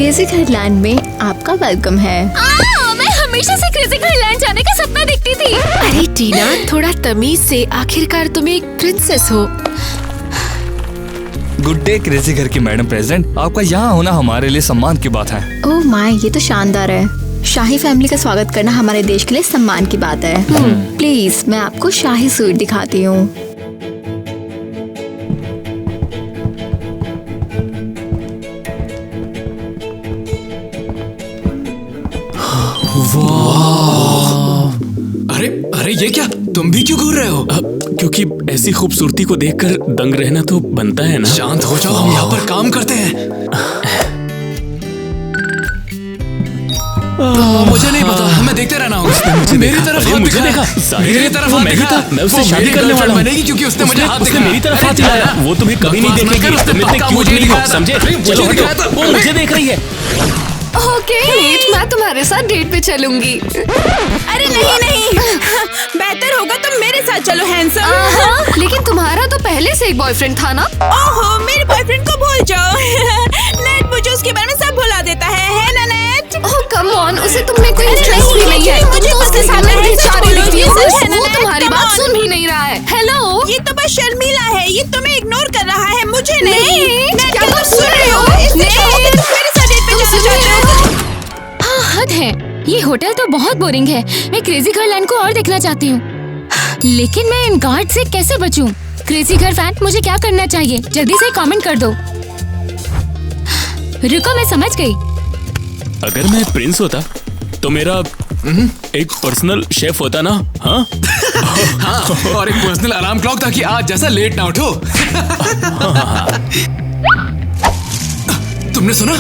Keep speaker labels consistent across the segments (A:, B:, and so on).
A: Crazy घरलैंड में आपका welcome है।
B: मैं हमेशा से क्रेजी घरलैंड जाने का सपना देखती थी।
C: अरे टीना, थोड़ा तमीज से, आखिरकार तुम एक प्रिंसेस हो।
D: गुड डे क्रेजी घर की मैडम प्रेसिडेंट, आपका यहाँ होना हमारे लिए सम्मान की बात है।
A: ओह माय, ये तो शानदार है। शाही फैमिली का स्वागत करना हमारे देश के लिए सम्मान की बात है। प्लीज मैं आपको शाही सूट दिखाती हूँ।
E: अरे अरे ये क्या, तुम भी क्यों घूर रहे हो?
F: क्योंकि ऐसी खूबसूरती को देखकर दंग रहना तो बनता है ना।
E: शांत हो जाओ, हम यहाँ पर काम करते हैं। मुझे नहीं पता, मैं देखते रहना होगा। मेरी तरफ हाथ
F: मुझे देखा,
E: मेरी तरफ हाथ दिखा।
F: मैं उससे शादी करने वाला हूँ।
E: बनेगी क्योंकि उसने मुझे हाथ दिखाया।
F: मेरी तरफ हाथ दिखाया। वो तुम्हें कभी नहीं देखेगी। तुम इतने क्यूट नहीं हो, समझे? चलो हटो, वो मुझे देख रही है।
B: ओके, मैं तुम्हारे साथ डेट पे चलूंगी।
G: अरे नहीं, बेहतर होगा तुम मेरे साथ चलो हैंडसम।
B: लेकिन तुम्हारा तो पहले से एक बॉयफ्रेंड था ना?
G: ओहो, मेरे बॉयफ्रेंड को भूल जाओ। नेट मुझे उसके बारे में सब भुला देता है ना नेट?
B: ओह कम ऑन, उसे तुमने कोई इंटरेस्ट भी नहीं है।
G: मुझे
B: उसके सामने बेचारे दिखती हो, वो
G: नेट,
B: तुम्हारी बात सुन भी नहीं रहा है। हेलो,
G: ये तो बस शर्मीला है, ये तुम्हें इग्नोर कर रहा है, मुझे नहीं।
B: नेट, क्या तुम सुन रहे हो?
G: नेट, मेरे साथ डेट पे जाना चाहते हो?
B: हाँ, हद है। ये होटल तो बहुत बोरिंग है। मैं क्रेजी घरलैंड को और देखना चाहती हूँ, लेकिन मैं इन गार्ड से कैसे बचूं? क्रेजी घर फैन, मुझे क्या करना चाहिए? जल्दी से कमेंट कर दो। रुको, मैं समझ गई।
F: अगर मैं प्रिंस होता तो मेरा एक पर्सनल शेफ होता ना। हाँ
E: हाँ, और एक पर्सनल अलार्म क्लॉक ताकि आज जैसा लेट ना उठो। तुमने सुना?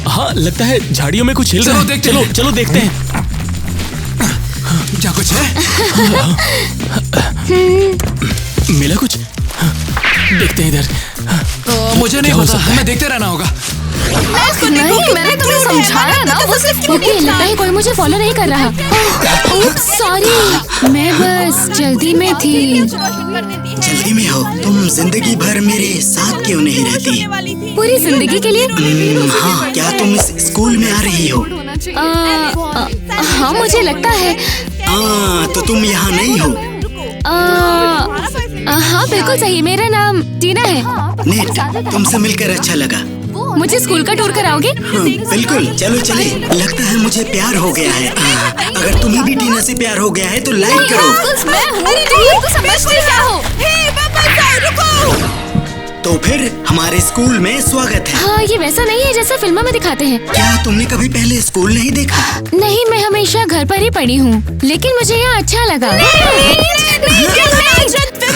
F: हाँ, लगता है झाड़ियों में कुछ हिल रहा है। चलो देखते हैं।
E: क्या कुछ है?
F: मिला कुछ? देखते हैं इधर।
E: मुझे नहीं पता, हमें देखते रहना होगा।
B: नहीं, मैंने तुम्हें समझाया ना। वो सिर्फ ओके, लगता है कोई मुझे फॉलो नहीं कर रहा। ओप्स, सॉरी, मैं बस जल्दी में थी।
H: जल्दी में हो? तुम जिंदगी भर मेरे साथ क्यों नहीं रहती?
B: पूरी जिंदगी के लिए?
H: हाँ, क्या तुम इस स्कूल में आ रही हो?
B: हाँ, मुझे लगता है।
H: तो तुम यहाँ नहीं हो?
B: हाँ, बिल्कुल सही। मेरा नाम टीना है।
H: नेट, तुमसे मिलकर अच्छा लगा।
B: मुझे स्कूल का टूर कराओगे?
H: हाँ, बिल्कुल, चलो चले। लगता है मुझे प्यार हो गया है। अगर तुम्हें भी टीना से प्यार हो गया है तो लाइक करो।
B: मैं हूँ, तुम समझते क्या हो?
H: तो फिर हमारे स्कूल में स्वागत है।
B: हाँ, ये वैसा नहीं है जैसा फिल्मों में दिखाते हैं।
H: क्या तुमने कभी पहले स्कूल नहीं देखा?
B: नहीं, मैं हमेशा घर पर ही पढ़ी हूँ, लेकिन मुझे यहाँ अच्छा लगा।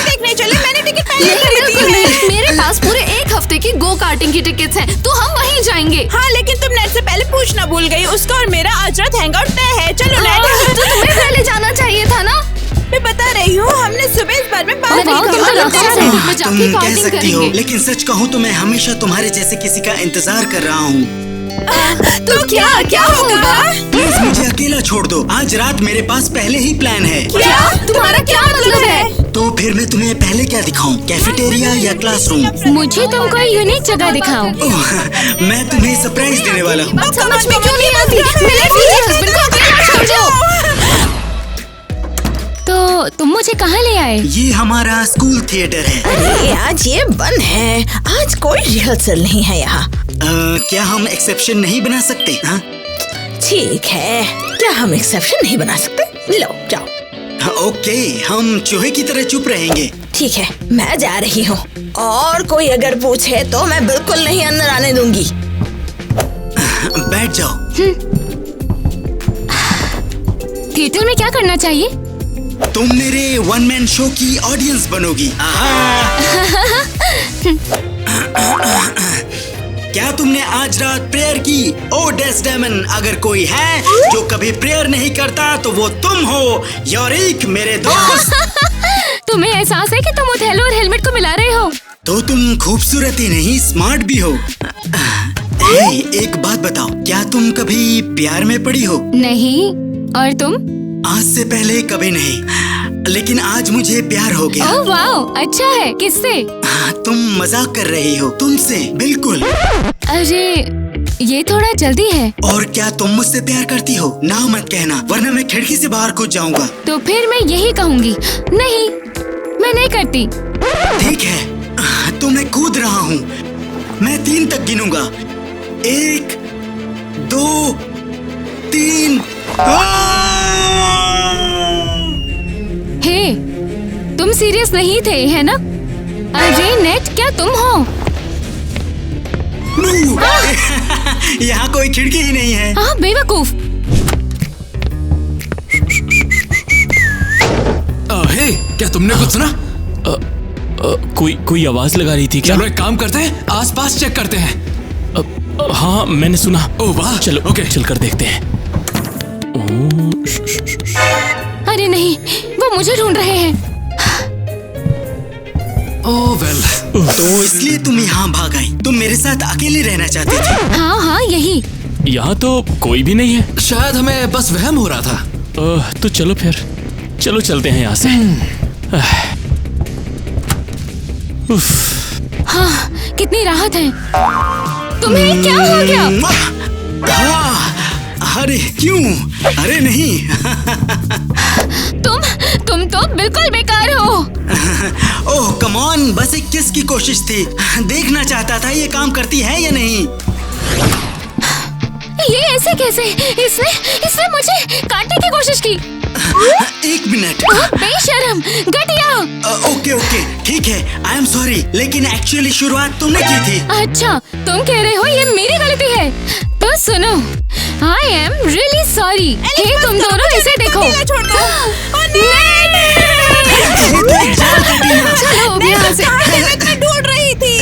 G: देखने चले, मैंने टिकट पहले खरीदी है।
B: मेरे पास पूरे एक हफ्ते की गो कार्टिंग की टिकट्स हैं, तो हम वहीं जाएंगे।
G: हाँ, लेकिन तुम नेट से पहले पूछना भूल गई। उसका और मेरा आज रात हैंगआउट तय है। चलो नेट।
B: तो तुम्हें पहले जाना चाहिए था ना।
G: मैं बता रही हूँ, हमने सुबह इस बारे में बात
B: तुम तो
H: तुम कह सकती हो, लेकिन सच कहूँ तो मैं हमेशा तुम्हारे जैसे किसी का इंतजार कर रहा हूँ।
G: तो क्या होगा?
H: प्लीज मुझे अकेला छोड़ दो। आज रात मेरे पास पहले ही प्लान है।
G: क्या? तुम्हारा क्या मतलब है?
H: तो फिर मैं तुम्हें पहले क्या दिखाऊं? कैफेटेरिया या क्लासरूम?
B: मुझे तुम कोई यूनिक जगह दिखाओ।
H: मैं तुम्हें सरप्राइज देने वाला हूँ।
B: समझ में क्यों नहीं आती? मेरे फ्यूचर हस्बैंड को अकेला छोड़ दो। तो तुम मुझे कहाँ ले आए?
H: ये हमारा स्कूल थिएटर है।
G: अरे आज ये बंद है, आज कोई रिहर्सल नहीं है यहाँ।
H: क्या हम एक्सेप्शन नहीं बना सकते? हाँ,
G: ठीक है, क्या हम एक्सेप्शन नहीं बना सकते? लो जाओ।
H: ओके, हम चूहे की तरह चुप रहेंगे।
G: ठीक है, मैं जा रही हूँ, और कोई अगर पूछे तो मैं बिल्कुल नहीं अंदर आने दूंगी।
H: बैठ जाओ।
B: थिएटर में क्या करना चाहिए?
H: तुम मेरे वन मैन शो की ऑडियंस बनोगी। क्या तुमने आज रात प्रेयर की? ओ डेस्डेमन, अगर कोई है जो कभी प्रेयर नहीं करता तो वो तुम हो, योरिक मेरे दोस्त।
B: तुम्हें एहसास है कि तुम ओथेलो और हेलमेट को मिला रहे हो?
H: तो तुम खूबसूरत ही नहीं, स्मार्ट भी हो। एक बात बताओ, क्या तुम कभी प्यार में पड़ी हो?
B: नहीं। और तुम?
H: आज से पहले कभी नहीं, लेकिन आज मुझे प्यार हो गया।
B: ओह वाओ, अच्छा है। किससे?
H: तुम मजाक कर रही हो। तुमसे, बिल्कुल।
B: अरे ये थोड़ा जल्दी है।
H: और क्या तुम मुझसे प्यार करती हो? ना मत कहना, वरना मैं खिड़की से बाहर कूद जाऊंगा।
B: तो फिर मैं यही कहूँगी, नहीं मैं नहीं करती।
H: ठीक है, तो मैं कूद रहा हूँ। मैं 3 तक गिनूंगा। 1, 2, 3।
B: हे, तुम सीरियस नहीं थे है ना? अरे नेट, क्या तुम हो?
H: यहाँ कोई खिड़की ही नहीं है।
B: हाँ बेवकूफ।
E: हे, क्या तुमने कुछ सुना?
F: कोई आवाज लगा रही थी क्या?
E: चलो एक काम करते हैं, आसपास चेक करते हैं।
F: हाँ मैंने सुना।
E: ओह वाह,
F: चलो
E: ओके।
F: चल कर देखते हैं।
B: अरे नहीं, वो मुझे ढूंढ रहे हैं।
E: ओह वेल,
H: तो इसलिए तुम यहाँ भाग आई? तुम मेरे साथ अकेले रहना चाहती थी?
B: हाँ हाँ यही।
F: यहाँ तो कोई भी नहीं है।
E: शायद हमें बस वहम हो रहा था।
F: तो चलो फिर, चलो चलते हैं यहाँ से। उफ,
B: हाँ, कितनी राहत है। तुम्हें क्या हो गया?
H: हाँ, अरे क्यों? अरे नहीं।
B: तुम तो बिल्कुल बेकार हो।
H: ओह कम ऑन, बस एक किस की कोशिश थी। देखना चाहता था ये काम करती है या नहीं।
B: ये ऐसे कैसे? इसने मुझे काटने की कोशिश की।
H: 1 मिनट।
B: बेशरम, घटिया।
H: ओके ठीक है, आई एम सॉरी, लेकिन एक्चुअली शुरुआत तुमने की थी।
B: अच्छा, तुम कह रहे हो ये मेरी गलती है? तो सुनो, आई एम रियली सॉरी। हे तुम दोनों इसे देखो। चलो अब यहाँ से।
G: मैं ढूंढ रही थी।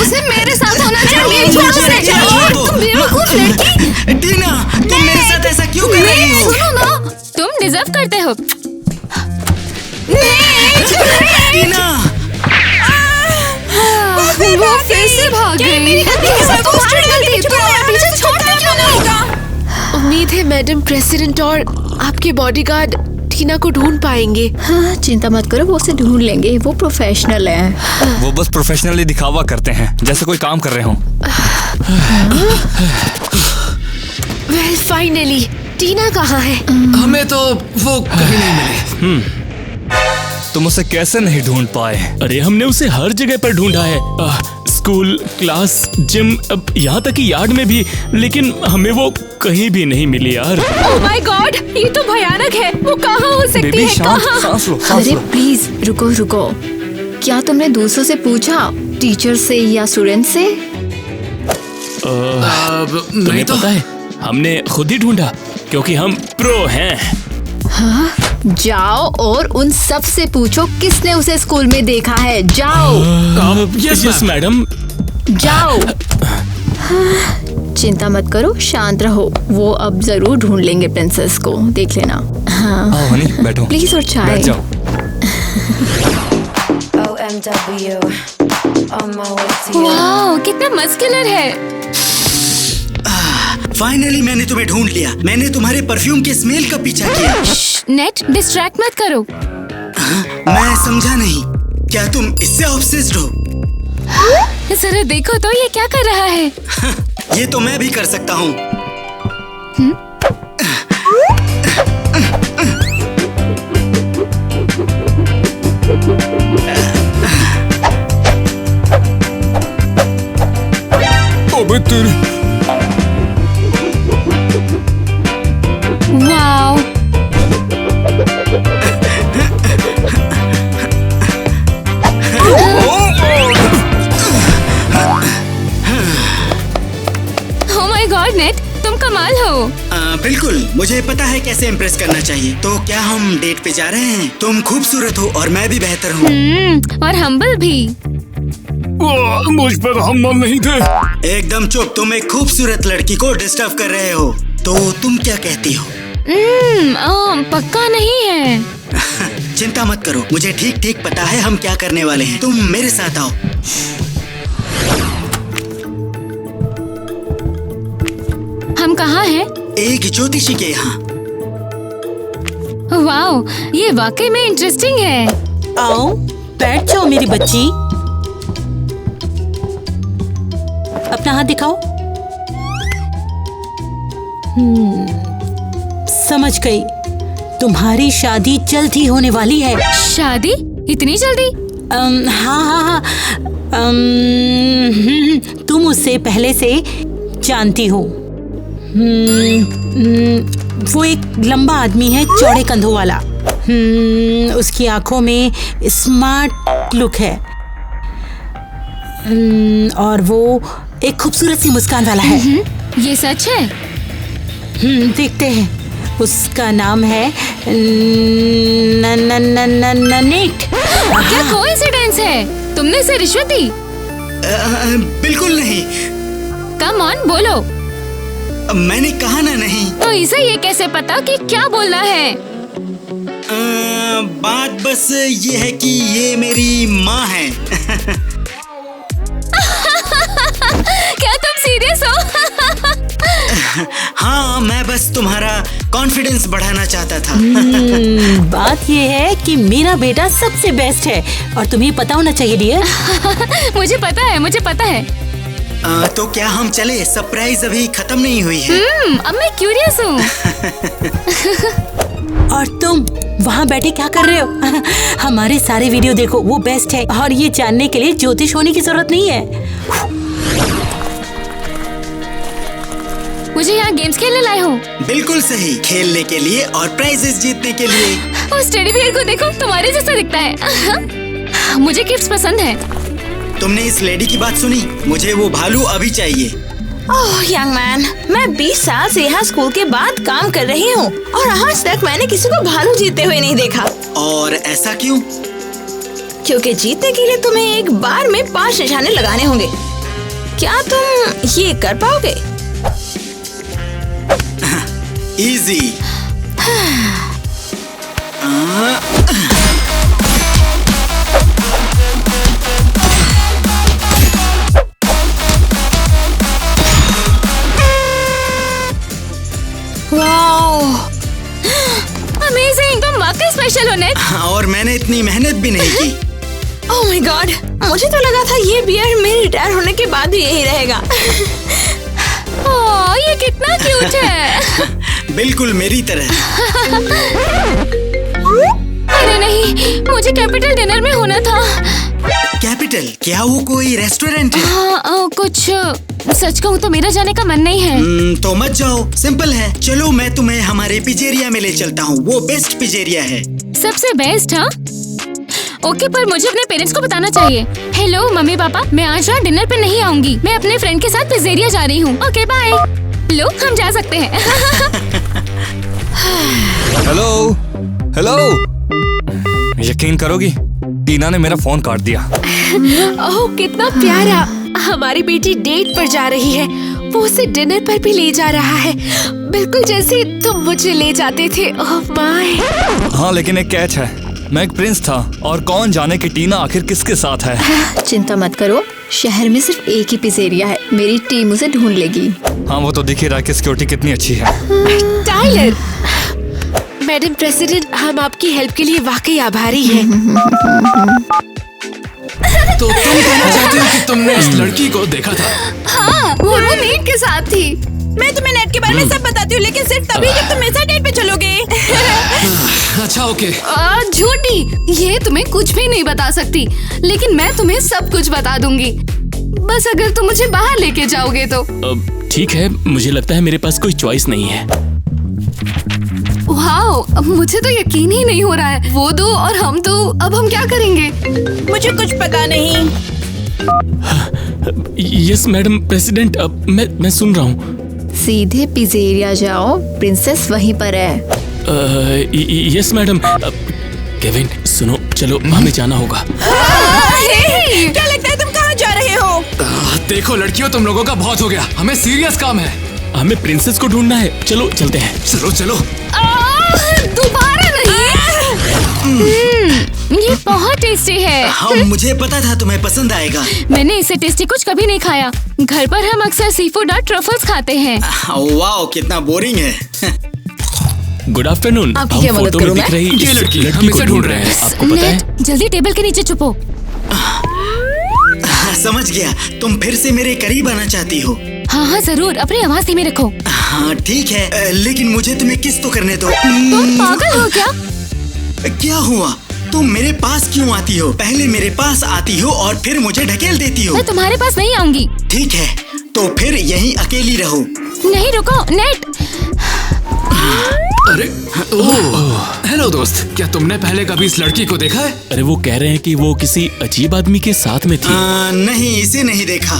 B: उसे मेरे साथ होना चाहिए। तुम बेवकूफ लड़की।
H: टीना, तुम मेरे साथ ऐसा क्यों कर रही हो?
B: सुनो ना, तुम डिजर्व करते हो।
H: टीना,
B: वो फिर से भाग गई। पीछे छोड़ना क्यों नहीं?
C: उम्मीद है मैडम प्रेसिडेंट और आपके बॉडीगार्ड टीना को ढूंढ पाएंगे।
A: हाँ, चिंता मत करो, वो उसे ढूंढ लेंगे। वो प्रोफेशनल है।
D: वो बस प्रोफेशनली दिखावा करते हैं, जैसे कोई काम कर रहे हो।
C: वेल फाइनली, टीना कहाँ है?
E: हमें तो वो कहीं नहीं मिली।
D: तुम उसे कैसे नहीं ढूंढ पाए?
F: अरे हमने उसे हर जगह पर ढूंढा है। स्कूल, क्लास, जिम, अब यहाँ तक कि यार्ड में भी, लेकिन हमें वो कहीं भी नहीं मिली यार।
C: ओह माय गॉड, ये तो भयानक है। वो कहाँ हो सकती
D: बेबी
C: है?
D: शांत,
C: कहाँ?
D: सांस लो।
A: अरे प्लीज रुको। क्या तुमने दूसरों से पूछा? टीचर से या स्टूडेंट से?
F: तुम्हें पता है, हमने खुद ही ढूंढा क्योंकि हम प्रो हैं।
A: हाँ, जाओ और उन सब से पूछो किसने उसे स्कूल में देखा है। जाओ
F: यस मैडम।
A: जाओ। चिंता मत करो, शांत रहो। वो अब जरूर ढूंढ लेंगे प्रिंसेस को, देख लेना। हाँ
D: आओ हनी, बैठो।
A: प्लीज और चाय।
D: बैठ जाओ।
B: वाह, कितना मस्कुलर है।
H: फाइनली मैंने तुम्हें ढूंढ लिया। मैंने तुम्हारे परफ्यूम के स्मेल का पीछा किया।
B: नेट, डिस्ट्रैक्ट मत करो।
H: मैं समझा नहीं, क्या तुम इससे ऑब्सेस्ड हो?
B: जरा देखो तो ये क्या कर रहा है।
H: ये तो मैं भी कर सकता हूँ।
D: अबे तेरी।
B: Wow, oh my God net, तुम कमाल हो।
H: बिल्कुल, मुझे पता है कैसे इम्प्रेस करना चाहिए। तो क्या हम डेट पे जा रहे हैं? तुम खूबसूरत हो और मैं भी बेहतर हूँ।
B: और हम्बल भी।
F: मुझ पर हमला नहीं थे।
H: एकदम चुप, तुम एक खूबसूरत लड़की को डिस्टर्ब कर रहे हो। तो तुम क्या कहती हो?
B: पक्का नहीं है।
H: चिंता मत करो, मुझे ठीक ठीक पता है हम क्या करने वाले हैं। तुम मेरे साथ आओ।
B: हम कहाँ हैं?
H: एक ज्योतिषी के यहाँ।
B: वाओ, ये वाकई में इंटरेस्टिंग है।
I: आओ, बैठ जाओ मेरी बच्ची। अपना हाथ दिखाओ। समझ गई, तुम्हारी शादी जल्द ही होने वाली है।
B: शादी? इतनी जल्दी?
I: हाँ। तुम उससे पहले से जानती हो। वो एक लंबा आदमी है, चौड़े कंधों वाला। उसकी आंखों में स्मार्ट लुक है। और वो एक खूबसूरत सी मुस्कान वाला है।
B: ये सच है?
I: देखते हैं। उसका नाम है नेट।
B: क्या कोइंसिडेंस है? तुमने इसे रिश्वत दी?
H: बिल्कुल नहीं।
B: कम ऑन, बोलो।
H: मैंने कहा ना नहीं।
B: तो इसे ये कैसे पता कि क्या बोलना है?
H: बात बस ये है कि ये मेरी माँ है।
B: क्या तुम सीरियस हो?
H: हाँ, मैं बस तुम्हारा कॉन्फिडेंस बढ़ाना चाहता था।
I: बात ये है कि मेरा बेटा सबसे बेस्ट है और तुम्हें पता होना चाहिए डियर।
B: मुझे पता है।
H: तो क्या हम चले? सरप्राइज अभी खत्म नहीं हुई है।
B: अब मैं क्यूरियस हूँ।
I: और तुम वहाँ बैठे क्या कर रहे हो? हमारे सारे वीडियो देखो, वो बेस्ट है। और ये जानने के लिए ज्योतिष होने की जरूरत नहीं है।
B: मुझे यहाँ गेम्स खेलने लाए हो?
H: बिल्कुल सही, खेलने के लिए और प्राइजेस जीतने के लिए।
B: उस टेडी बियर को देखो, तुम्हारे जैसा दिखता है। मुझे गिफ्ट्स पसंद है।
H: तुमने इस लेडी की बात सुनी? मुझे वो भालू अभी चाहिए।
G: ओह यंग मैन, मैं 20 साल से यहाँ स्कूल के बाद काम कर रही हूँ और आज तक मैंने किसी को भालू जीतते हुए नहीं देखा।
H: और ऐसा क्यों?
G: क्योंकि जीतने के लिए तुम्हें एक बार में 5 निशाने लगाने होंगे। क्या तुम ये कर पाओगे?
H: इजी।
B: अमेजिंग, तुम वाकई स्पेशल हो नेट।
H: और मैंने इतनी मेहनत भी नहीं की।
G: ओह माय गॉड, मुझे तो लगा था ये बियर मेरे रिटायर होने के बाद भी यही रहेगा।
B: ओह, ये कितना क्यूट है।
H: बिल्कुल मेरी तरह।
B: अरे नहीं, मुझे कैपिटल डिनर में होना था।
H: कैपिटल? क्या वो कोई रेस्टोरेंट है?
B: हाँ, कुछ सच कहूँ तो मेरा जाने का मन नहीं है।
H: तो मत जाओ, सिंपल है। चलो मैं तुम्हें हमारे पिजेरिया में ले चलता हूँ। वो बेस्ट पिजेरिया है।
B: सबसे बेस्ट? हाँ ओके, पर मुझे अपने पेरेंट्स को बताना चाहिए। हेलो मम्मी पापा, मैं आज रात डिनर पे नहीं आऊंगी। मैं अपने फ्रेंड के साथ पिजेरिया जा रही हूँ। Okay bye. लो, हम जा सकते हैं।
D: हेलो। यकीन करोगी, टीना ने मेरा फोन काट दिया।
C: ओह कितना प्यारा। हमारी बेटी डेट पर जा रही है। वो उसे डिनर पर भी ले जा रहा है, बिल्कुल जैसे तुम मुझे ले जाते थे। Oh my.
D: हाँ, लेकिन एक कैच है। मैं एक प्रिंस था और कौन जाने कि टीना आखिर किसके साथ है।
A: चिंता मत करो, शहर में सिर्फ एक ही पिज़ेरिया है। मेरी टीम उसे ढूंढ लेगी।
D: हाँ, वो तो दिख ही रहा है कि सिक्योरिटी कितनी अच्छी है।
C: टाइलर, मैडम प्रेसिडेंट, हम आपकी हेल्प के लिए वाकई आभारी हैं।
E: तो तुम कहना चाहती हो कि तुमने इस लड़की को देखा था?
B: हाँ, वो नेट के साथ थी।
G: मैं तुम्हें नेट के बारे में सब बताती हूँ, लेकिन सिर्फ तभी जब तुम मेरे साथ डेट पे चलोगे।
E: अच्छा ओके।
B: झूठी, ये तुम्हें कुछ भी नहीं बता सकती, लेकिन मैं तुम्हें सब कुछ बता दूंगी, बस अगर तुम मुझे बाहर लेके जाओगे तो।
F: ठीक है, मुझे लगता है मेरे पास कोई चॉइस नहीं है।
B: वाओ, मुझे तो यकीन ही नहीं हो रहा है। वो दो और हम दो, अब हम क्या करेंगे?
G: मुझे कुछ पता नहीं।
F: यस मैडम प्रेसिडेंट, अब मैं सुन रहा हूँ।
A: सीधे पिज़ेरिया जाओ, प्रिंसेस वहीं पर है।
F: Yes madam. केविन सुनो, चलो हमें जाना होगा।
G: क्या लगता है तुम कहाँ जा रहे हो?
E: देखो लड़कियों, तुम लोगों का बहुत हो गया। हमें सीरियस काम है।
F: हमें प्रिंसेस को ढूंढना है। चलो चलते हैं।
E: चलो।
B: दोबारा नहीं। ये बहुत टेस्टी है।
H: हाँ, मुझे पता था तुम्हें पसंद आएगा।
B: मैंने इससे टेस्टी कुछ कभी नहीं खाया। घर पर हम अक्सर सी फूड और ट्रफल्स खाते हैं।
H: वाओ, कितना बोरिंग है।
F: Good afternoon.
G: आपकी क्या मदद
F: फोटो में
G: करूं
F: दिख
G: मैं?
F: रही
E: ये
F: इस
E: लड़की, हम
F: को
E: इसे ढूंढ रहे हैं।
F: आपको पता है?
B: नेट, जल्दी टेबल के नीचे छुपो।
H: समझ गया, तुम फिर से मेरे करीब आना चाहती हो।
B: हाँ हाँ जरूर, अपनी आवाज धीमी रखो।
H: हाँ ठीक है, लेकिन मुझे तुम्हें किस तो करने दो।
B: तुम पागल हो क्या?
H: क्या हुआ? तुम मेरे पास क्यों आती हो? पहले मेरे पास आती हो और फिर मुझे ढकेल देती हो।
B: मैं तुम्हारे पास नहीं आऊंगी।
H: ठीक है, तो फिर यहीं अकेली रहो।
B: नहीं रुको, नेट।
E: अरे ओह, हेलो दोस्त, क्या तुमने पहले कभी इस लड़की को देखा है?
F: अरे वो कह रहे हैं कि वो किसी अजीब आदमी के साथ में थी।
H: नहीं, इसे नहीं देखा।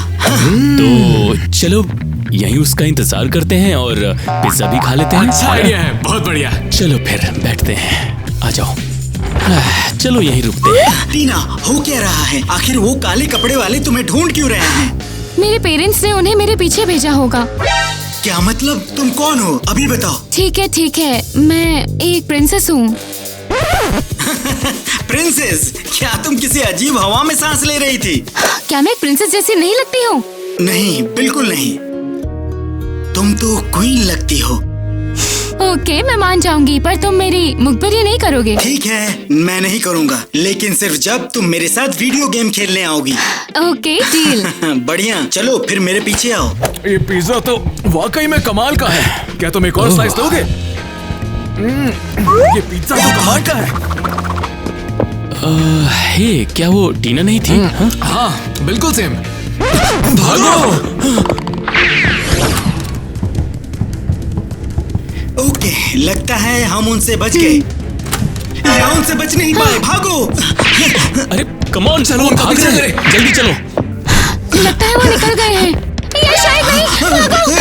F: तो चलो यहीं उसका इंतजार करते हैं और पिज्जा भी खा लेते हैं।
E: अच्छा आइडिया है, बहुत बढ़िया।
F: चलो फिर बैठते हैं, आ जाओ। चलो यहीं रुकते हैं।
H: टीना, हो क्या रहा है? आखिर वो काले कपड़े वाले तुम्हें ढूंढ क्यों रहे हैं?
B: मेरे पेरेंट्स ने उन्हें मेरे पीछे भेजा होगा।
H: क्या मतलब? तुम कौन हो? अभी बताओ।
B: ठीक है, मैं एक प्रिंसेस हूँ।
H: प्रिंसेस? क्या तुम किसी अजीब हवा में सांस ले रही थी?
B: क्या मैं एक प्रिंसेस जैसी नहीं लगती हूँ?
H: नहीं, बिल्कुल नहीं। तुम तो क्वीन लगती हो।
B: ओके, मैं मान जाऊंगी, पर तुम मेरी मुखबिरी नहीं करोगे।
H: ठीक है, मैं नहीं करूँगा, लेकिन सिर्फ जब तुम मेरे साथ वीडियो गेम खेलने आओगी।
B: Okay, deal.
H: बढ़िया, चलो फिर मेरे पीछे आओ।
E: ये पिज्जा तो वाकई में कमाल का है। क्या तुम एक और स्लाइस लोगे? ये पिज्जा तो कमाल का है।
F: हे, क्या वो टीना नहीं थी?
E: हाँ, बिल्कुल सेम। भागो!
H: ओके, लगता है हम उनसे बच गए या उनसे बच नहीं पाए। भागो!
F: अरे कम ऑन, चलो
E: उनका
F: भाग
E: पीछा
F: रहे हैं।
E: करें।
F: जल्दी चलो।
B: लगता है वो निकल गए हैं। ये शायद नहीं। भागो।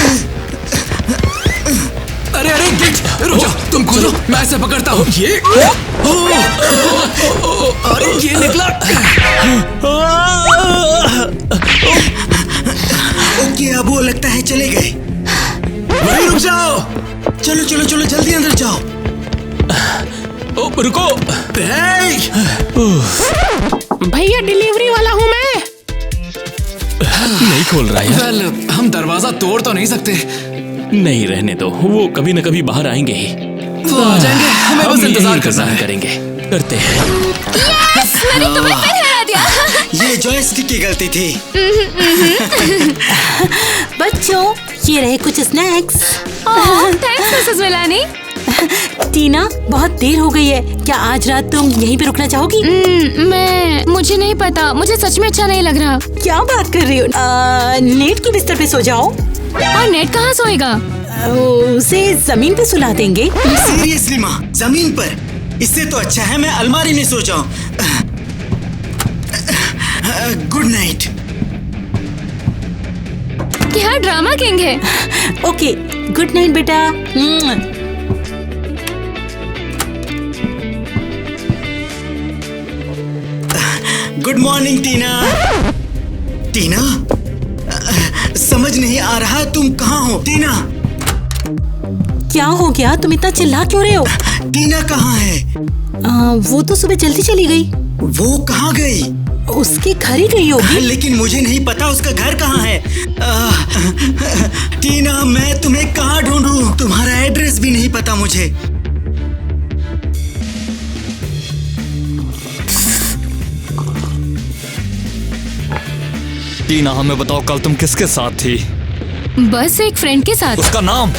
E: अरे गिट, रुक जाओ, तुम कूदो, मैं इसे पकड़ता हूँ। ये अरे ये निकला।
H: ओके, अब वो लगता है चले गए।
E: वहीं रुक जाओ।
H: चलो चलो चलो, जल्दी अंदर जाओ।
F: ओ, रुको।
C: भैया, डिलीवरी वाला हूँ मैं।
F: नहीं खोल रहा यार।
E: वेल, हम दरवाजा तोड़ तो नहीं सकते।
F: नहीं, रहने दो, वो कभी न कभी बाहर आएंगे ही।
E: वो आ जाएंगे, हमें बस
F: हम
E: इंतजार
F: यही
E: करना है।
F: करेंगे, करते हैं।
B: मैंने तुम्हें फिर हरा दिया।
H: ये जॉयस्टिक की गलती थी।
I: बच्चों, ये रहे कुछ snacks.
B: Thanks Mrs Milani.
I: Tina, बहुत देर हो गई है, क्या आज रात तुम यहीं पे रुकना चाहोगी?
B: मुझे नहीं पता, मुझे सच में अच्छा नहीं लग रहा।
I: क्या बात कर रही हो? नेट के बिस्तर पे सो जाओ।
B: और नेट कहाँ सोएगा?
I: उसे जमीन पे सुला देंगे।
H: सीरियसली माँ, जमीन पर? इससे तो अच्छा है मैं अलमारी में सो जाऊं। Good night.
B: क्या ड्रामा किंग है।
I: ओके, गुड नाइट बेटा।
H: गुड मॉर्निंग टीना। टीना, समझ नहीं आ रहा तुम कहाँ हो? टीना,
I: क्या हो गया? तुम इतना चिल्ला क्यों रहे हो?
H: टीना कहाँ है?
I: वो तो सुबह जल्दी चली गई।
H: वो कहाँ गई?
I: उसके घर ही गई होगी।
H: लेकिन मुझे नहीं पता उसका घर कहाँ है। टीना, मैं तुम्हें कहाँ ढूंढूं? तुम्हारा एड्रेस भी नहीं पता मुझे।
D: टीना, हमें बताओ कल तुम किसके साथ थी?
B: बस एक फ्रेंड के साथ।
D: उसका नाम?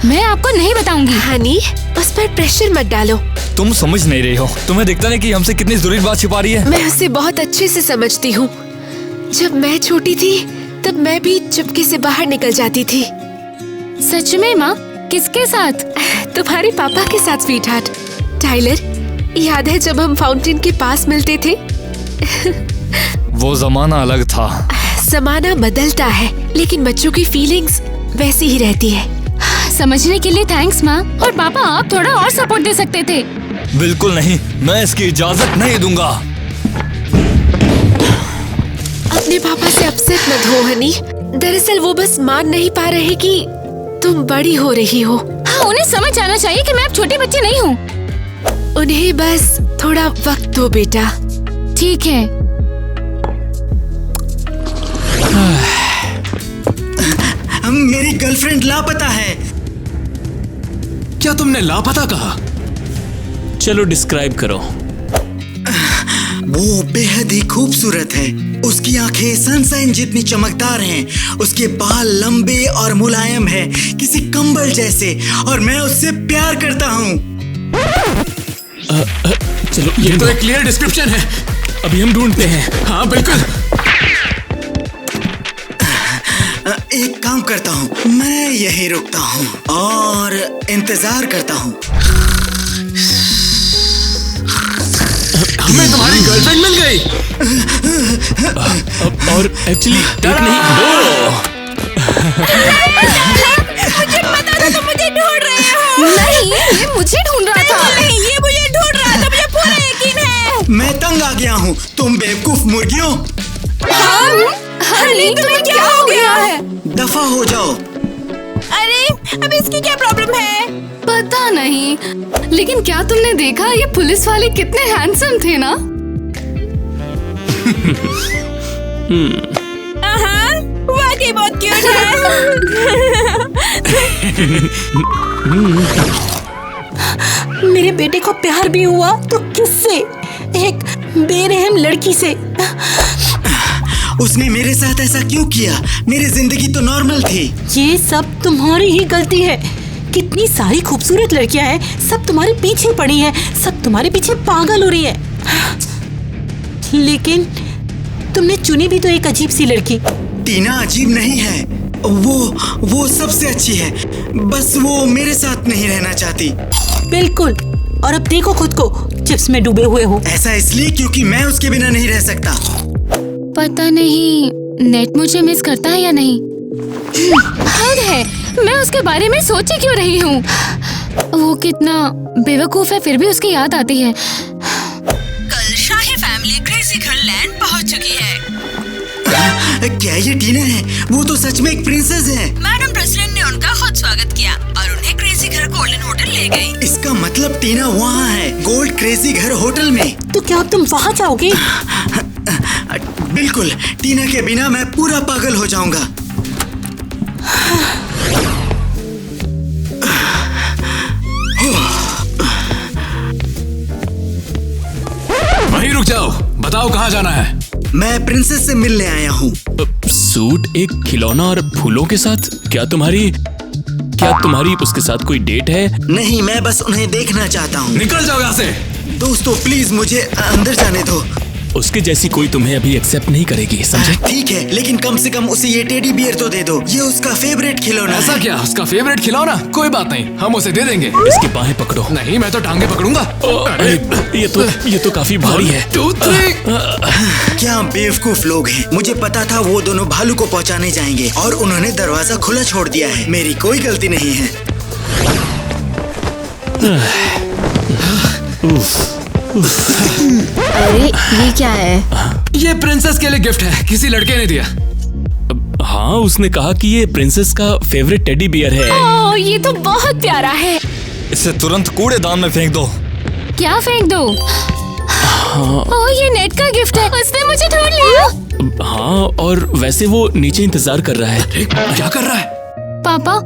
B: मैं आपको नहीं बताऊंगी।
C: हनी, उस पर प्रेशर मत डालो।
D: तुम समझ नहीं रही हो। तुम्हें दिखता नहीं कि हमसे कितनी जरूरी बात छिपा रही है?
C: मैं उसे बहुत अच्छे से समझती हूँ। जब मैं छोटी थी तब मैं भी चुपके से बाहर निकल जाती थी।
B: सच में माँ? किसके साथ?
C: तुम्हारे पापा के साथ स्वीटहार्ट। टाइलर, याद है जब हम फाउंटेन के पास मिलते थे?
D: वो जमाना अलग था।
C: जमाना बदलता है, लेकिन बच्चों की फीलिंग्स वैसी ही रहती है।
B: समझने के लिए थैंक्स माँ। और पापा, आप थोड़ा और सपोर्ट दे सकते थे।
D: बिल्कुल नहीं, मैं इसकी इजाजत नहीं दूंगा।
C: अपने पापा से अपसेट मत हो हनी। दरअसल वो बस मान नहीं पा रहे कि तुम बड़ी हो रही हो।
B: हाँ, उन्हें समझ आना चाहिए कि मैं अब छोटी बच्ची नहीं हूँ।
C: उन्हें बस थोड़ा वक्त दो बेटा।
B: ठीक है।
H: मेरी गर्लफ्रेंड लापता है।
E: क्या तुमने लापता कहा?
F: चलो डिस्क्राइब करो।
H: वो बेहद ही खूबसूरत है। उसकी आंखें सनशाइन जितनी चमकदार हैं। उसके बाल लंबे और मुलायम हैं, किसी कंबल जैसे, और मैं उससे प्यार करता हूँ।
F: चलो
E: ये तो एक क्लियर डिस्क्रिप्शन है।
F: अभी हम ढूंढते हैं।
E: हाँ बिल्कुल।
H: एक काम करता हूँ, मैं यहीं रुकता हूँ और इंतजार करता हूँ।
E: हमें तुम्हारी गर्लफ्रेंड मिल गई।
F: और एक्चुअली एक नहीं दो।
G: मुझे पता था तुम मुझे ढूंढ रहे हो।
B: नहीं, ये मुझे ढूंढ रहा था।
G: नहीं, ये मुझे ढूंढ रहा था, मुझे पूरा यकीन है।
H: मैं तंग आ गया हूँ, तुम बेवकूफ मुर्गियों।
G: हनी, तुम्हें क्या हो गया है?
H: दफा हो जाओ।
G: अरे अब इसकी क्या प्रॉब्लम है?
B: पता नहीं, लेकिन क्या तुमने देखा ये पुलिस वाले कितने हैंडसम थे ना?
G: वाकई बहुत क्यूट है।
I: मेरे बेटे को प्यार भी हुआ तो किससे? एक बेरहम लड़की से।
H: उसने मेरे साथ ऐसा क्यों किया? मेरी जिंदगी तो नॉर्मल थी।
I: ये सब तुम्हारी ही गलती है। कितनी सारी खूबसूरत लड़कियां हैं, सब तुम्हारे पीछे पड़ी हैं, सब तुम्हारे पीछे पागल हो रही हैं। लेकिन तुमने चुनी भी तो एक अजीब सी लड़की।
H: टीना अजीब नहीं है, वो सबसे अच्छी है, बस वो मेरे साथ नहीं रहना चाहती।
I: बिल्कुल, और अब देखो खुद को चिप्स में डूबे हुए हो।
H: ऐसा इसलिए क्योंकि मैं उसके बिना नहीं रह सकता।
B: पता नहीं नेट मुझे मिस करता है या नहीं। हद है, मैं उसके बारे में सोच ही क्यों रही हूँ। वो कितना बेवकूफ है, फिर भी उसकी याद आती है।
G: कल शाही फैमिली क्रेजी गर्ल लैंड पहुंच चुकी है।
H: क्या ये टीना है? वो तो सच में एक प्रिंसेस है।
G: मैडम प्रेसिडेंट ने उनका खुद स्वागत किया और उन्हें क्रेजी घर गोल्डन होटल ले गई।
H: इसका मतलब टीना वहाँ है, गोल्ड क्रेजी घर होटल में।
I: तो क्या अब तुम वहाँ जाओगे?
H: बिल्कुल, टीना के बिना मैं पूरा पागल हो जाऊंगा।
E: वहीं रुक जाओ, बताओ कहाँ जाना है?
H: मैं प्रिंसेस से मिलने आया हूँ।
F: सूट, एक खिलौना और फूलों के साथ? क्या तुम्हारी उसके साथ कोई डेट है?
H: नहीं, मैं बस उन्हें देखना चाहता हूँ।
E: निकल जाओ यहाँ से।
H: दोस्तों प्लीज मुझे अंदर जाने दो।
F: उसके जैसी कोई तुम्हें अभी एक्सेप्ट नहीं करेगी, समझे?
H: ठीक है, लेकिन कम से कम उसे ये टेडी बियर तो दे दो। ये उसका फेवरेट खिलौना
E: ऐसा
H: है।
E: क्या? उसका फेवरेट खिलौना? कोई बात नहीं, हम उसे दे देंगे।
F: इसकी बाहें पकड़ो।
E: नहीं, मैं तो टांगे पकड़ूंगा।
F: अरे ये तो काफी भारी है।
E: 1, 2, 3।
H: क्या बेवकूफ लोग हैं। मुझे पता था वो दोनों भालू को पहुंचाने जाएंगे और उन्होंने दरवाजा खुला छोड़ दिया है। मेरी कोई गलती नहीं है।
A: अरे ये क्या है?
E: ये प्रिंसेस के लिए गिफ्ट है, किसी लड़के ने दिया।
F: हाँ, उसने कहा कि ये प्रिंसेस का फेवरेट टेडी बियर है।
C: ओह, ये तो बहुत प्यारा है।
D: इसे तुरंत कूड़ेदान में फेंक दो।
B: क्या फेंक दो? ओह, ये नेट का गिफ्ट है, उसने मुझे ढूंढ लिया।
F: हाँ, और वैसे वो नीचे इंतजार कर रहा है।
E: क्या कर रहा है?
B: पापा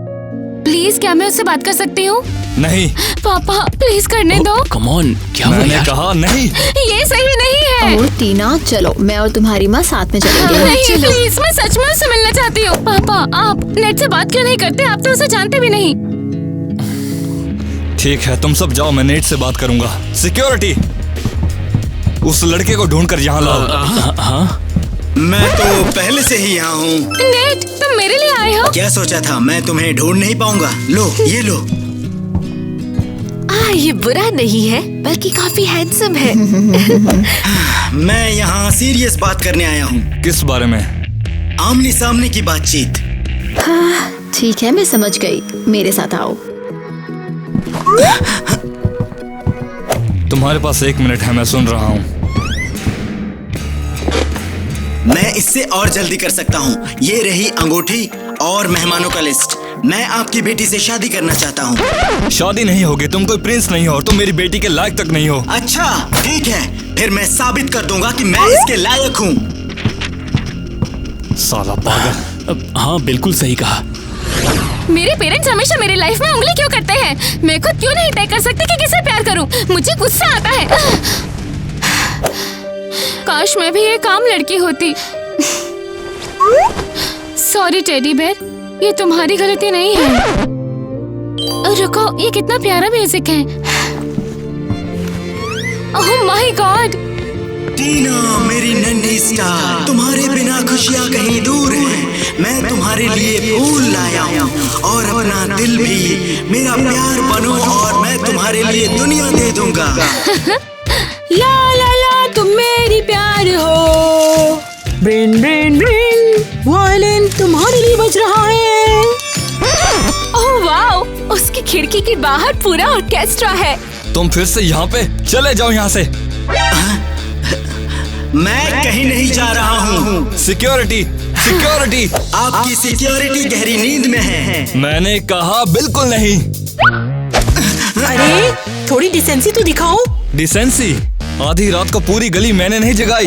B: प्लीज, क्या मैं उससे बात कर सकती हूँ?
D: नहीं,
B: पापा प्लीज करने दो।
F: कम ऑन, क्या हुआ
D: मैंने
F: यार?
D: कहा नहीं।
B: ये सही नहीं है।
A: ओह टीना, चलो मैं और तुम्हारी माँ साथ में चलेंगे।
B: नहीं प्लीज, मैं सच में उससे मिलना चाहती हूँ। पापा आप नेट से बात क्यों नहीं करते? आप तो उसे जानते भी नहीं।
D: ठीक है, तुम सब जाओ, मैं नेट से बात करूंगा। सिक्योरिटी, उस लड़के को ढूंढ कर यहाँ लाओ।
F: हाँ,
H: मैं तो पहले से ही यहाँ हूँ।
B: नेट, तुम मेरे लिए आए हो?
H: क्या सोचा था मैं तुम्हें ढूंढ नहीं पाऊंगा? लो, ये लो।
C: ये बुरा नहीं है, बल्कि काफी हैंडसम है।
H: मैं यहाँ सीरियस बात करने आया हूँ।
D: किस बारे में?
H: आमने सामने की बातचीत।
A: ठीक है, मैं समझ गई, मेरे साथ आओ।
D: तुम्हारे पास 1 मिनट है, मैं सुन रहा हूँ।
H: मैं इससे और जल्दी कर सकता हूँ। ये रही अंगूठी और मेहमानों का लिस्ट। मैं आपकी बेटी से शादी करना चाहता हूँ।
D: शादी नहीं होगी, तुम कोई प्रिंस नहीं हो और तुम मेरी बेटी के लायक तक नहीं हो।
H: अच्छा ठीक है, फिर मैं साबित कर दूंगा कि मैं इसके लायक हूँ।
D: साला पागल।
F: हाँ बिल्कुल सही कहा।
B: मेरे पेरेंट्स हमेशा मेरी लाइफ में उंगली क्यों करते हैं? मैं खुद क्यों नहीं तय कर सकती कि किसे प्यार करूं? मुझे गुस्सा आता है। काश मैं भी एक आम लड़की होती। सॉरी टेडी बेयर, ये तुम्हारी गलती नहीं है। रुको, ये कितना प्यारा म्यूजिक है। Oh my God.
H: टीना मेरी नन्ही स्टार, तुम्हारे बिना खुशियाँ कहीं दूर हैं। मैं तुम्हारे लिए फूल लाया हूँ और अपना दिल भी। मेरा प्यार बनो और मैं तुम्हारे लिए दुनिया दे दूंगा।
I: ला ला ला तुम मेरी प्यार हो। ब्रेन ब्रेन ब्रेन, वायलिन तुम्हारे लिए बज रहा है।
C: ओह वाओ, उसकी खिड़की के बाहर पूरा ऑर्केस्ट्रा है।
D: तुम फिर से यहाँ पे चले जाओ यहाँ से।
H: मैं कहीं नहीं जा रहा हूँ।
D: Security, security.
H: आपकी सिक्योरिटी गहरी नींद में है।
D: मैंने कहा बिल्कुल नहीं।
I: अरे थोड़ी डिसेंसी तो दिखाओ।
D: डिसेंसी? आधी रात को पूरी गली मैंने नहीं जगाई।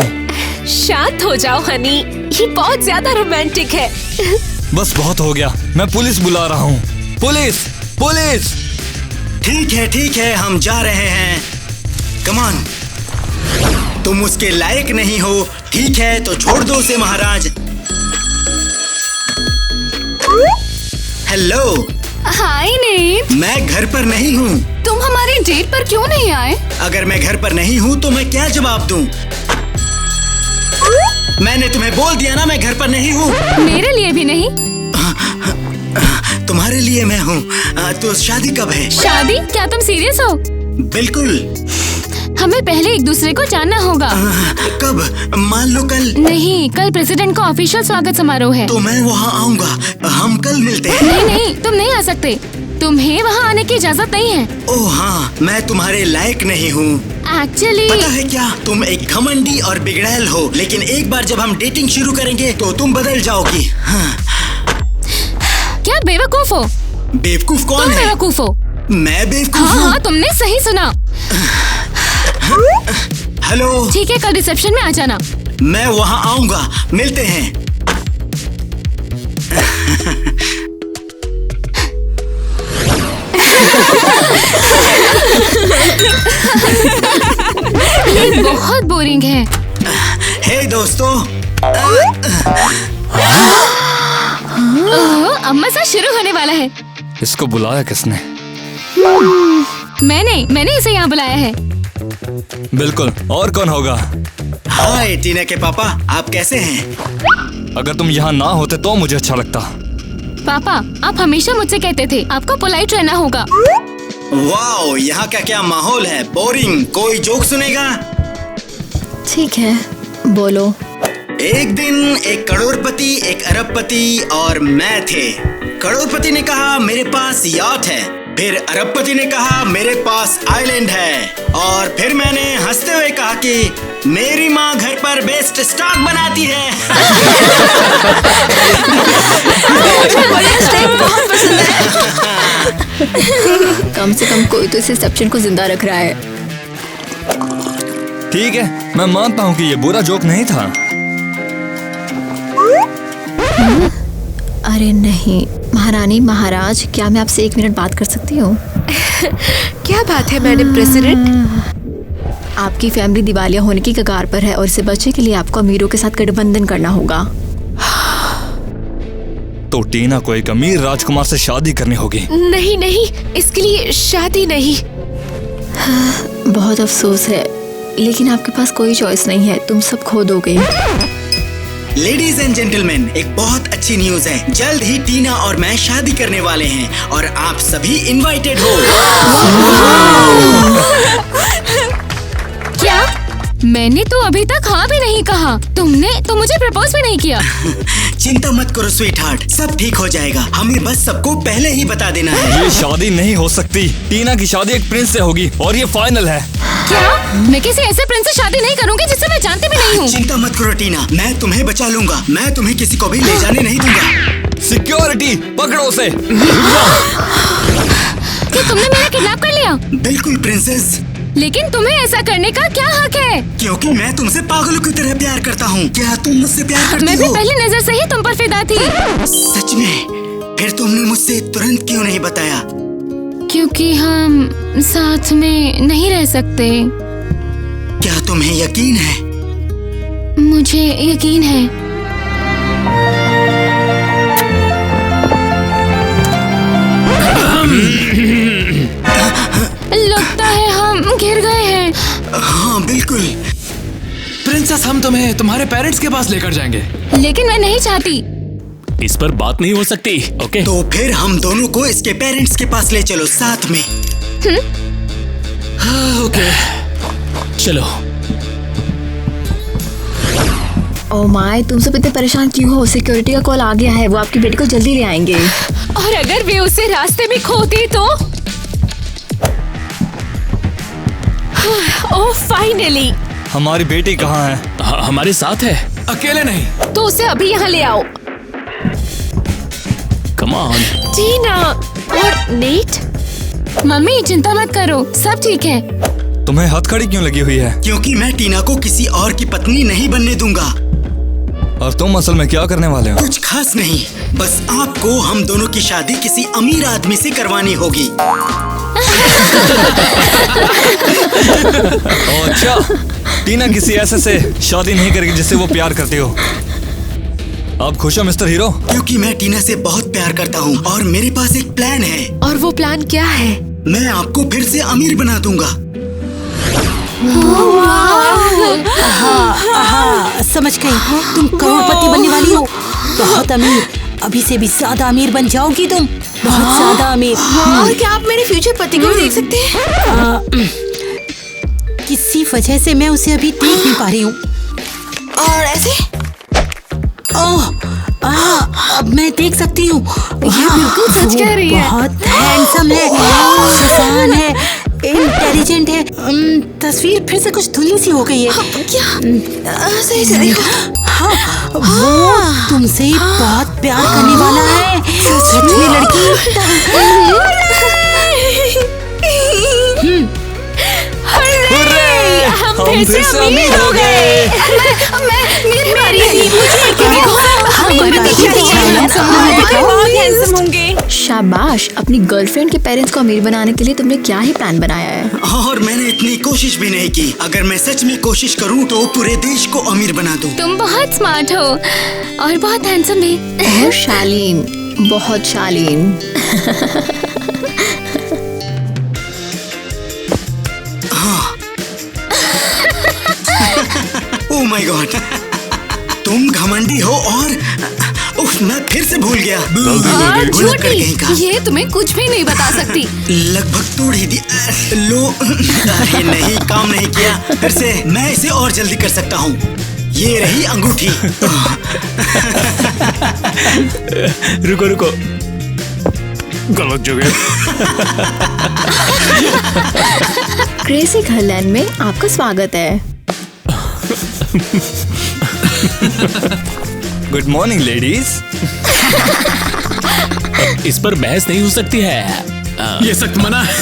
C: शांत हो जाओ हनी, ये बहुत ज्यादा रोमांटिक है।
D: बस बहुत हो गया, मैं पुलिस बुला रहा हूँ। Police, police.
H: ठीक है, हम जा रहे हैं। कमान। तुम उसके लायक नहीं हो। ठीक है तो छोड़ दो उसे महाराज। हेलो।
B: हाय नेट।
H: मैं घर पर नहीं हूँ।
B: तुम हमारे डेट पर क्यों नहीं आए?
H: अगर मैं घर पर नहीं हूँ तो मैं क्या जवाब दूँ? मैंने तुम्हें बोल दिया ना मैं घर पर नहीं हूँ।
B: मेरे लिए भी नहीं।
H: तुम्हारे लिए मैं हूँ। तो शादी कब है?
B: शादी? क्या तुम सीरियस हो?
H: बिल्कुल।
B: हमें पहले एक दूसरे को जानना होगा।
H: कब? मान लो कल।
B: नहीं, कल प्रेसिडेंट का ऑफिशियल स्वागत समारोह है।
H: तो मैं वहाँ आऊँगा। हम कल मिलते हैं।
B: नहीं, तुम नहीं आ सकते। तुम्हें वहाँ आने की इजाजत नहीं है।
H: ओह हाँ, मैं तुम्हारे लायक नहीं हूँ।
B: एक्चुअली
H: पता है क्या, तुम एक घमंडी और बिगड़ैल हो, लेकिन एक बार जब हम डेटिंग शुरू करेंगे तो तुम बदल जाओगी। हाँ।
B: क्या बेवकूफ हो?
H: बेवकूफ कौन
B: तुम
H: है?
B: बेवकूफ हो।
H: मैं बेवकूफ हूँ?
B: हाँ, तुमने सही सुना।
H: हेलो।
B: ठीक है, कल रिसेप्शन में आ जाना।
H: मैं वहाँ आऊँगा, मिलते हैं।
B: ये बहुत बोरिंग है।
H: हे दोस्तों।
B: अम्मा सा शुरू होने वाला है।
D: इसको बुलाया किसने?
B: मैंने इसे यहाँ बुलाया है।
D: बिल्कुल, और कौन होगा?
H: हाय टीना के पापा, आप कैसे हैं?
D: अगर तुम यहाँ ना होते तो मुझे अच्छा लगता।
B: पापा, आप हमेशा मुझसे कहते थे आपको पोलाइट रहना होगा।
H: वाओ, यहाँ का क्या माहौल है। बोरिंग। कोई जोक सुनेगा?
A: ठीक है, बोलो।
H: एक दिन एक करोड़पति, एक अरबपति और मैं थे। करोड़पति ने कहा मेरे पास याट है। फिर अरबपति ने कहा मेरे पास आइलैंड है। और फिर मैंने हंसते हुए कहा कि मेरी माँ घर पर बेस्ट स्टॉक बनाती है।
A: कम से कम कोई तो इस रिसेप्शन को जिंदा रख रहा है।
D: ठीक है, मैं मानता हूँ कि ये बुरा जोक नहीं था।
A: अरे नहीं, महारानी महाराज, क्या मैं आपसे 1 मिनट बात कर सकती हूँ?
C: क्या बात है मैडम प्रेसिडेंट?
A: आपकी फैमिली दिवालिया होने की कगार पर है और इसे बचने के लिए आपको अमीरों के साथ गठबंधन करना होगा।
D: तो टीना को एक अमीर राजकुमार से शादी करनी होगी।
C: नहीं, इसके लिए शादी नहीं।
A: बहुत अफसोस है, लेकिन आपके पास कोई चॉइस नहीं है। तुम सब खो दोगे।
H: लेडीज एंड जेंटलमैन, एक बहुत अच्छी न्यूज है। जल्द ही टीना और मैं शादी करने वाले हैं और आप सभी इनवाइटेड हो।
B: क्या? मैंने तो अभी तक हाँ भी नहीं कहा। तुमने तो मुझे प्रपोज भी नहीं किया।
H: चिंता मत करो स्वीट हार्ट, सब ठीक हो जाएगा। हमें बस सबको पहले ही बता देना है।
D: ये शादी नहीं हो सकती। टीना की शादी एक प्रिंस से होगी और ये फाइनल है।
B: क्या? मैं किसी ऐसे प्रिंस से शादी नहीं करूंगी जिससे मैं जानती भी नहीं हूँ।
H: चिंता मत करो टीना, मैं तुम्हें बचा लूंगा। मैं तुम्हें किसी को भी ले जाने नहीं दूंगा।
D: सिक्योरिटी, पकड़ो उसे।
B: क्या तुमने मेरा किडनैप कर लिया?
H: बिल्कुल प्रिंसेस।
B: लेकिन तुम्हें ऐसा करने का क्या हक है?
H: क्योंकि मैं तुमसे पागलों की तरह प्यार करता हूँ। क्या तुम मुझसे प्यार करती
B: मैं भी
H: हो?
B: पहली नजर से ही तुम पर फिदा थी।
H: सच में? फिर तुमने मुझसे तुरंत क्यों नहीं बताया?
B: क्योंकि हम साथ में नहीं रह सकते।
H: क्या तुम्हें यकीन है?
B: मुझे यकीन है। लगता है हम गिर गए हैं।
H: हाँ बिल्कुल।
E: प्रिंसेस, हम तुम्हें तुम्हारे पेरेंट्स के पास लेकर जाएंगे।
B: लेकिन मैं नहीं चाहती।
F: इस पर बात नहीं हो सकती। ओके
H: तो फिर हम दोनों को इसके पेरेंट्स के पास ले चलो साथ में।
E: हाँ, ओके
F: चलो।
A: ओ माय, तुम सब इतने परेशान क्यों हो? सिक्योरिटी का कॉल आ गया है, वो आपकी बेटी को जल्दी ले आएंगे।
C: और अगर वे उसे रास्ते में खोते तो? ओह फाइनली।
D: हमारी बेटी कहाँ है?
F: हमारे साथ है।
E: अकेले नहीं।
C: तो उसे अभी यहाँ ले आओ।
F: Come on.
C: टीना और नेट।
B: मम्मी चिंता मत करो, सब ठीक है।
D: तुम्हें हथकड़ी क्यों लगी हुई है?
H: क्योंकि मैं टीना को किसी और की पत्नी नहीं बनने दूंगा।
D: और तुम असल में क्या करने वाले हो?
H: कुछ खास नहीं, बस आपको हम दोनों की शादी किसी अमीर आदमी से करवानी होगी।
D: ओह अच्छा, टीना किसी ऐसे से शादी नहीं करेगी जिससे वो प्यार करती हो। आप खुश हो मिस्टर हीरो?
H: क्योंकि मैं टीना से बहुत प्यार करता हूँ और मेरे पास एक प्लान है।
C: और वो प्लान क्या है?
H: मैं आपको फिर से अमीर बना दूंगा।
I: हाँ, समझ गई। तुम करोड़पति बनने वाली हो, बहुत अमीर। अभी से भी ज्यादा अमीर बन जाओगी तुम, बहुत ज्यादा अमीर।
C: और क्या आप मेरे फ्यूचर पति को भी देख सकते हैं?
I: किसी वजह से मैं उसे अभी देख नहीं पा रही हूँ।
C: और ऐसे?
I: ओह, अब मैं देख सकती हूँ।
C: ये बिल्कुल सच कह रही है।
I: बहुत हैंडसम है, सुसान है, इंटेलिजेंट है। तस्वीर फिर से कुछ धुंधली सी हो गई है।
C: क्या? सही से देखो।
I: हाँ, वो तुमसे बहुत प्यार करने वाला है। सच में लड़की।
C: हम फिर से अमीर हो गए।
A: शाबाश, अपनी गर्लफ्रेंड के पेरेंट्स को अमीर बनाने के लिए तुमने क्या ही प्लान बनाया है।
H: और मैंने इतनी कोशिश भी नहीं की। अगर मैं सच में कोशिश करूँ तो पूरे देश को अमीर बना दूँ।
B: तुम बहुत स्मार्ट हो और बहुत हैंडसम भी।
A: और शालीन, बहुत शालीन।
H: ओह माय गॉड, तुम घमंडी हो। और उफ, मैं फिर से भूल गया।
B: ये तुम्हें कुछ भी नहीं बता सकती।
H: लगभग तोड़ ही दी। लो, अरे नहीं, काम नहीं किया। फिर से मैं इसे और जल्दी कर सकता हूँ। ये रही अंगूठी।
F: रुको रुको, गलत जगह।
A: क्रेजी घरलैंड में आपका स्वागत है।
D: Good morning ladies.
F: इस पर बहस नहीं हो सकती है।
E: ये सख्त मना है।